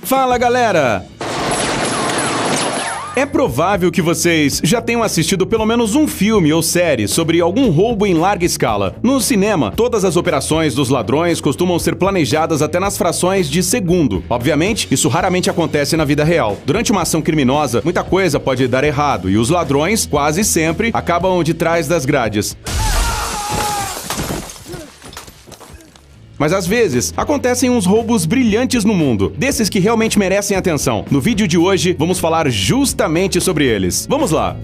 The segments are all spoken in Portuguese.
Fala, galera! É provável que vocês já tenham assistido pelo menos um filme ou série sobre algum roubo em larga escala. No cinema, todas as operações dos ladrões costumam ser planejadas até nas frações de segundo. Obviamente, isso raramente acontece na vida real. Durante uma ação criminosa, muita coisa pode dar errado e os ladrões, quase sempre, acabam de trás das grades. Mas às vezes, acontecem uns roubos brilhantes no mundo, desses que realmente merecem atenção. No vídeo de hoje, vamos falar justamente sobre eles. Vamos lá!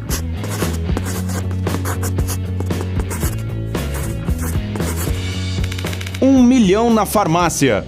R$1 milhão na farmácia.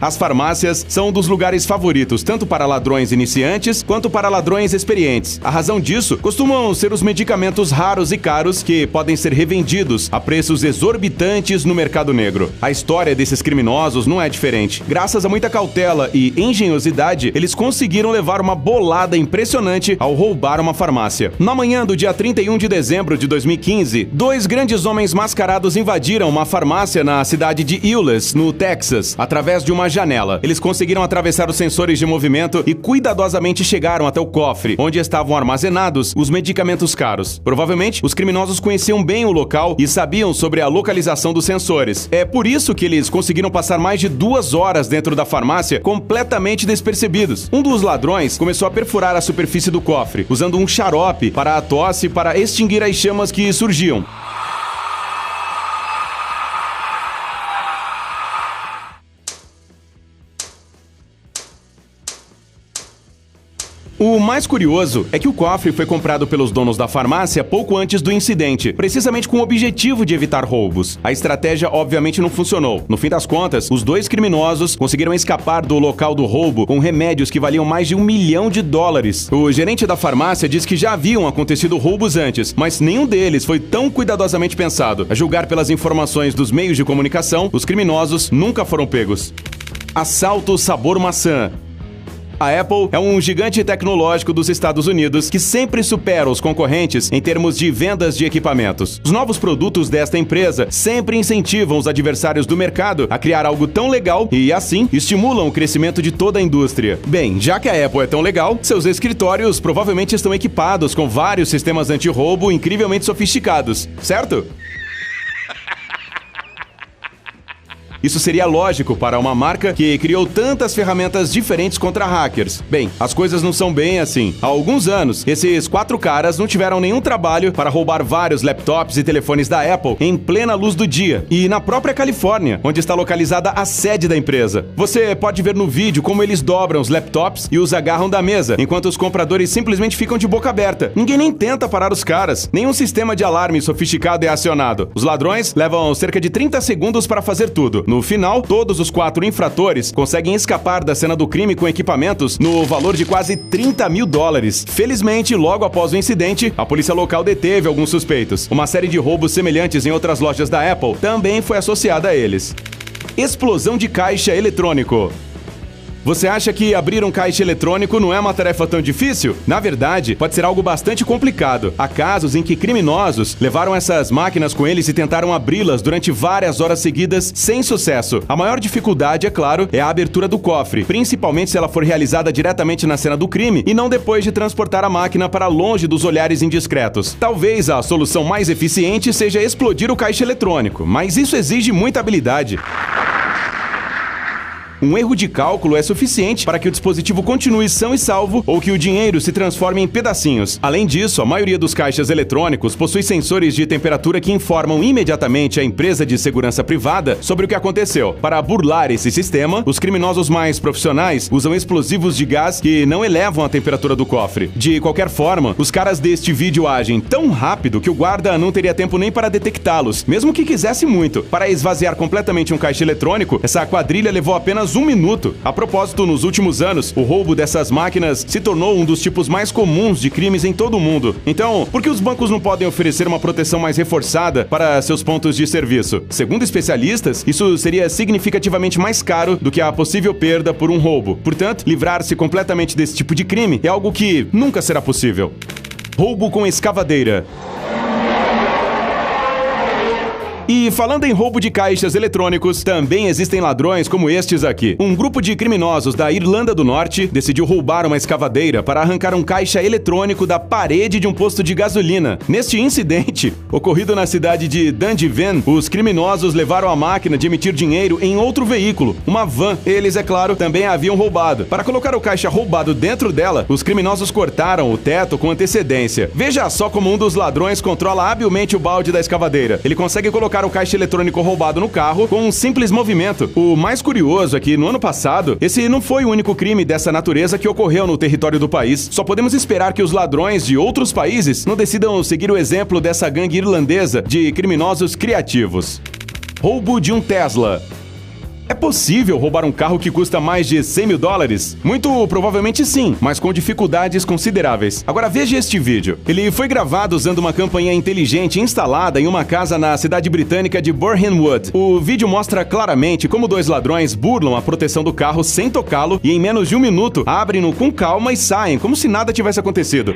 As farmácias são um dos lugares favoritos, tanto para ladrões iniciantes quanto para ladrões experientes. A razão disso costumam ser os medicamentos raros e caros que podem ser revendidos a preços exorbitantes no mercado negro. A história desses criminosos não é diferente. Graças a muita cautela e engenhosidade, eles conseguiram levar uma bolada impressionante ao roubar uma farmácia. Na manhã do dia 31 de dezembro de 2015, dois grandes homens mascarados invadiram uma farmácia na cidade de Euless, no Texas, através de uma janela. Eles conseguiram atravessar os sensores de movimento e cuidadosamente chegaram até o cofre, onde estavam armazenados os medicamentos caros. Provavelmente, os criminosos conheciam bem o local e sabiam sobre a localização dos sensores. É por isso que eles conseguiram passar mais de 2 horas dentro da farmácia completamente despercebidos. Um dos ladrões começou a perfurar a superfície do cofre, usando um xarope para a tosse para extinguir as chamas que surgiam. O mais curioso é que o cofre foi comprado pelos donos da farmácia pouco antes do incidente, precisamente com o objetivo de evitar roubos. A estratégia obviamente não funcionou. No fim das contas, os dois criminosos conseguiram escapar do local do roubo com remédios que valiam mais de $1 milhão. O gerente da farmácia diz que já haviam acontecido roubos antes, mas nenhum deles foi tão cuidadosamente pensado. A julgar pelas informações dos meios de comunicação, os criminosos nunca foram pegos. Assalto sabor maçã. A Apple é um gigante tecnológico dos Estados Unidos que sempre supera os concorrentes em termos de vendas de equipamentos. Os novos produtos desta empresa sempre incentivam os adversários do mercado a criar algo tão legal e, assim, estimulam o crescimento de toda a indústria. Bem, já que a Apple é tão legal, seus escritórios provavelmente estão equipados com vários sistemas anti-roubo incrivelmente sofisticados, certo? Isso seria lógico para uma marca que criou tantas ferramentas diferentes contra hackers. Bem, as coisas não são bem assim. Há alguns anos, esses 4 caras não tiveram nenhum trabalho para roubar vários laptops e telefones da Apple em plena luz do dia e na própria Califórnia, onde está localizada a sede da empresa. Você pode ver no vídeo como eles dobram os laptops e os agarram da mesa, enquanto os compradores simplesmente ficam de boca aberta. Ninguém nem tenta parar os caras. Nenhum sistema de alarme sofisticado é acionado. Os ladrões levam cerca de 30 segundos para fazer tudo. No final, todos os 4 infratores conseguem escapar da cena do crime com equipamentos no valor de quase $30 mil. Felizmente, logo após o incidente, a polícia local deteve alguns suspeitos. Uma série de roubos semelhantes em outras lojas da Apple também foi associada a eles. Explosão de caixa eletrônico. Você acha que abrir um caixa eletrônico não é uma tarefa tão difícil? Na verdade, pode ser algo bastante complicado. Há casos em que criminosos levaram essas máquinas com eles e tentaram abri-las durante várias horas seguidas sem sucesso. A maior dificuldade, é claro, é a abertura do cofre, principalmente se ela for realizada diretamente na cena do crime e não depois de transportar a máquina para longe dos olhares indiscretos. Talvez a solução mais eficiente seja explodir o caixa eletrônico, mas isso exige muita habilidade. Um erro de cálculo é suficiente para que o dispositivo continue são e salvo ou que o dinheiro se transforme em pedacinhos. Além disso, a maioria dos caixas eletrônicos possui sensores de temperatura que informam imediatamente a empresa de segurança privada sobre o que aconteceu. Para burlar esse sistema, os criminosos mais profissionais usam explosivos de gás que não elevam a temperatura do cofre. De qualquer forma, os caras deste vídeo agem tão rápido que o guarda não teria tempo nem para detectá-los, mesmo que quisesse muito. Para esvaziar completamente um caixa eletrônico, essa quadrilha levou apenas 1 minuto. A propósito, nos últimos anos, o roubo dessas máquinas se tornou um dos tipos mais comuns de crimes em todo o mundo. Então, por que os bancos não podem oferecer uma proteção mais reforçada para seus pontos de serviço? Segundo especialistas, isso seria significativamente mais caro do que a possível perda por um roubo. Portanto, livrar-se completamente desse tipo de crime é algo que nunca será possível. Roubo com escavadeira. E falando em roubo de caixas eletrônicos, também existem ladrões como estes aqui. Um grupo de criminosos da Irlanda do Norte decidiu roubar uma escavadeira para arrancar um caixa eletrônico da parede de um posto de gasolina. Neste incidente, ocorrido na cidade de Dungiven, os criminosos levaram a máquina de emitir dinheiro em outro veículo, uma van. Eles, é claro, também a haviam roubado. Para colocar o caixa roubado dentro dela, os criminosos cortaram o teto com antecedência. Veja só como um dos ladrões controla habilmente o balde da escavadeira. Ele consegue colocar o caixa eletrônico roubado no carro com um simples movimento. O mais curioso é que, no ano passado, esse não foi o único crime dessa natureza que ocorreu no território do país. Só podemos esperar que os ladrões de outros países não decidam seguir o exemplo dessa gangue irlandesa de criminosos criativos. Roubo de um Tesla. É possível roubar um carro que custa mais de 100 mil dólares? Muito provavelmente sim, mas com dificuldades consideráveis. Agora veja este vídeo. Ele foi gravado usando uma campainha inteligente instalada em uma casa na cidade britânica de Burton Wood. O vídeo mostra claramente como dois ladrões burlam a proteção do carro sem tocá-lo e em menos de um minuto abrem-no com calma e saem, como se nada tivesse acontecido.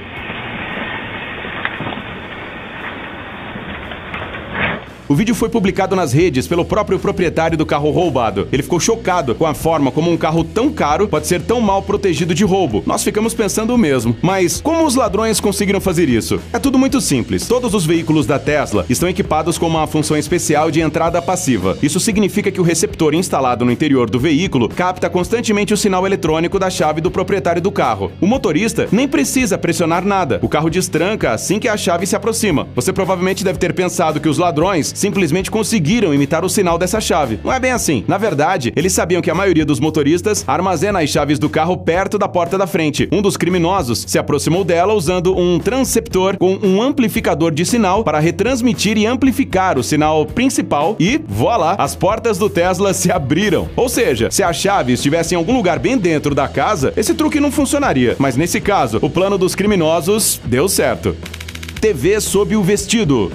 O vídeo foi publicado nas redes pelo próprio proprietário do carro roubado. Ele ficou chocado com a forma como um carro tão caro pode ser tão mal protegido de roubo. Nós ficamos pensando o mesmo. Mas como os ladrões conseguiram fazer isso? É tudo muito simples. Todos os veículos da Tesla estão equipados com uma função especial de entrada passiva. Isso significa que o receptor instalado no interior do veículo capta constantemente o sinal eletrônico da chave do proprietário do carro. O motorista nem precisa pressionar nada. O carro destranca assim que a chave se aproxima. Você provavelmente deve ter pensado que os ladrões simplesmente conseguiram imitar o sinal dessa chave. Não é bem assim. Na verdade, eles sabiam que a maioria dos motoristas armazena as chaves do carro perto da porta da frente. Um dos criminosos se aproximou dela usando um transceptor com um amplificador de sinal para retransmitir e amplificar o sinal principal e, voilá, as portas do Tesla se abriram. Ou seja, se a chave estivesse em algum lugar bem dentro da casa, esse truque não funcionaria. Mas nesse caso, o plano dos criminosos deu certo. TV sob o vestido.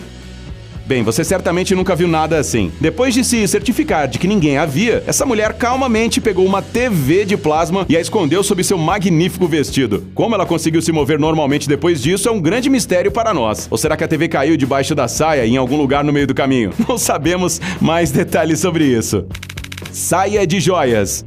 Bem, você certamente nunca viu nada assim. Depois de se certificar de que ninguém a via, essa mulher calmamente pegou uma TV de plasma e a escondeu sob seu magnífico vestido. Como ela conseguiu se mover normalmente depois disso é um grande mistério para nós. Ou será que a TV caiu debaixo da saia em algum lugar no meio do caminho? Não sabemos mais detalhes sobre isso. Saia de joias.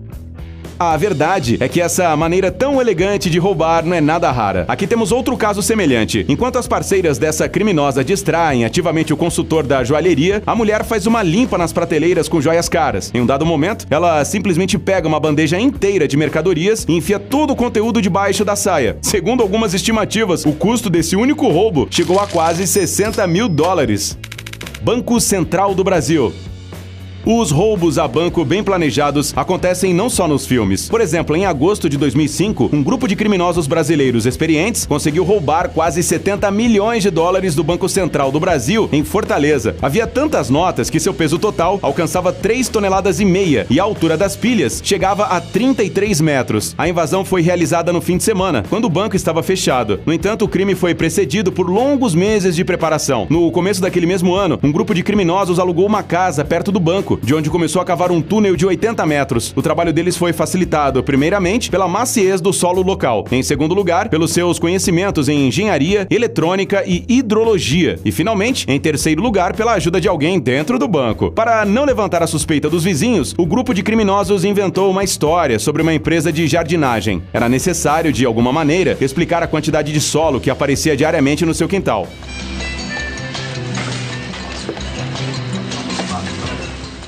A verdade é que essa maneira tão elegante de roubar não é nada rara. Aqui temos outro caso semelhante. Enquanto as parceiras dessa criminosa distraem ativamente o consultor da joalheria, a mulher faz uma limpa nas prateleiras com joias caras. Em um dado momento, ela simplesmente pega uma bandeja inteira de mercadorias e enfia todo o conteúdo debaixo da saia. Segundo algumas estimativas, o custo desse único roubo chegou a quase 60 mil dólares. Banco Central do Brasil. Os roubos a banco bem planejados acontecem não só nos filmes. Por exemplo, em agosto de 2005, um grupo de criminosos brasileiros experientes conseguiu roubar quase 70 milhões de dólares do Banco Central do Brasil, em Fortaleza. Havia tantas notas que seu peso total alcançava 3,5 toneladas e a altura das pilhas chegava a 33 metros. A invasão foi realizada no fim de semana, quando o banco estava fechado. No entanto, o crime foi precedido por longos meses de preparação. No começo daquele mesmo ano, um grupo de criminosos alugou uma casa perto do banco, de onde começou a cavar um túnel de 80 metros. O trabalho deles foi facilitado, primeiramente, pela maciez do solo local. Em segundo lugar, pelos seus conhecimentos em engenharia, eletrônica e hidrologia. E, finalmente, em terceiro lugar, pela ajuda de alguém dentro do banco. Para não levantar a suspeita dos vizinhos, o grupo de criminosos inventou uma história sobre uma empresa de jardinagem. Era necessário, de alguma maneira, explicar a quantidade de solo que aparecia diariamente no seu quintal.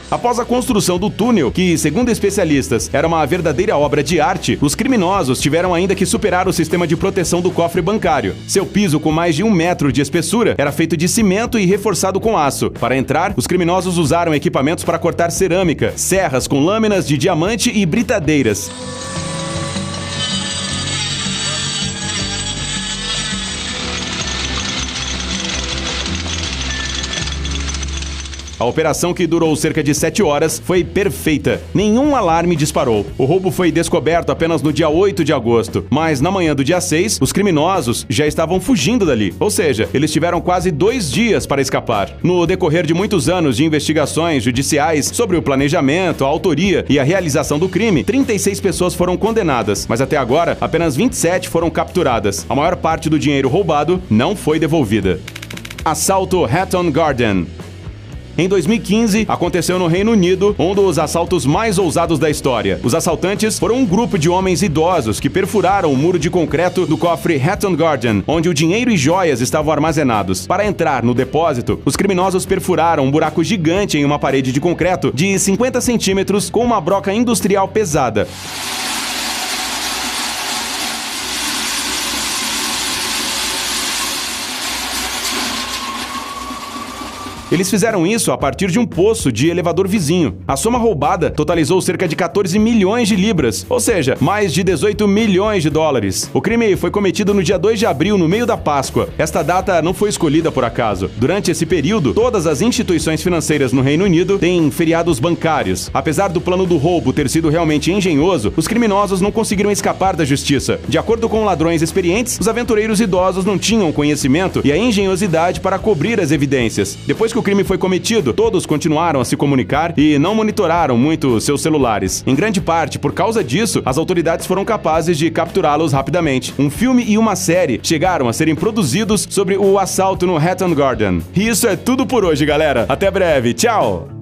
Após a construção do túnel, que, segundo especialistas, era uma verdadeira obra de arte, os criminosos tiveram ainda que superar o sistema de proteção do cofre bancário. Seu piso, com mais de 1 metro de espessura, era feito de cimento e reforçado com aço. Para entrar, os criminosos usaram equipamentos para cortar cerâmica, serras com lâminas de diamante e britadeiras. A operação, que durou cerca de 7 horas, foi perfeita. Nenhum alarme disparou. O roubo foi descoberto apenas no dia 8 de agosto, mas na manhã do dia 6, os criminosos já estavam fugindo dali. Ou seja, eles tiveram quase 2 dias para escapar. No decorrer de muitos anos de investigações judiciais sobre o planejamento, a autoria e a realização do crime, 36 pessoas foram condenadas, mas até agora apenas 27 foram capturadas. A maior parte do dinheiro roubado não foi devolvida. Assalto Hatton Garden. Em 2015, aconteceu no Reino Unido um dos assaltos mais ousados da história. Os assaltantes foram um grupo de homens idosos que perfuraram o muro de concreto do cofre Hatton Garden, onde o dinheiro e joias estavam armazenados. Para entrar no depósito, os criminosos perfuraram um buraco gigante em uma parede de concreto de 50 centímetros com uma broca industrial pesada. Eles fizeram isso a partir de um poço de elevador vizinho. A soma roubada totalizou cerca de 14 milhões de libras, ou seja, mais de 18 milhões de dólares. O crime foi cometido no dia 2 de abril, no meio da Páscoa. Esta data não foi escolhida por acaso. Durante esse período, todas as instituições financeiras no Reino Unido têm feriados bancários. Apesar do plano do roubo ter sido realmente engenhoso, os criminosos não conseguiram escapar da justiça. De acordo com ladrões experientes, os aventureiros idosos não tinham conhecimento e a engenhosidade para cobrir as evidências. Depois que o crime foi cometido, todos continuaram a se comunicar e não monitoraram muito seus celulares. Em grande parte, por causa disso, as autoridades foram capazes de capturá-los rapidamente. Um filme e uma série chegaram a serem produzidos sobre o assalto no Hatton Garden. E isso é tudo por hoje, galera. Até breve. Tchau!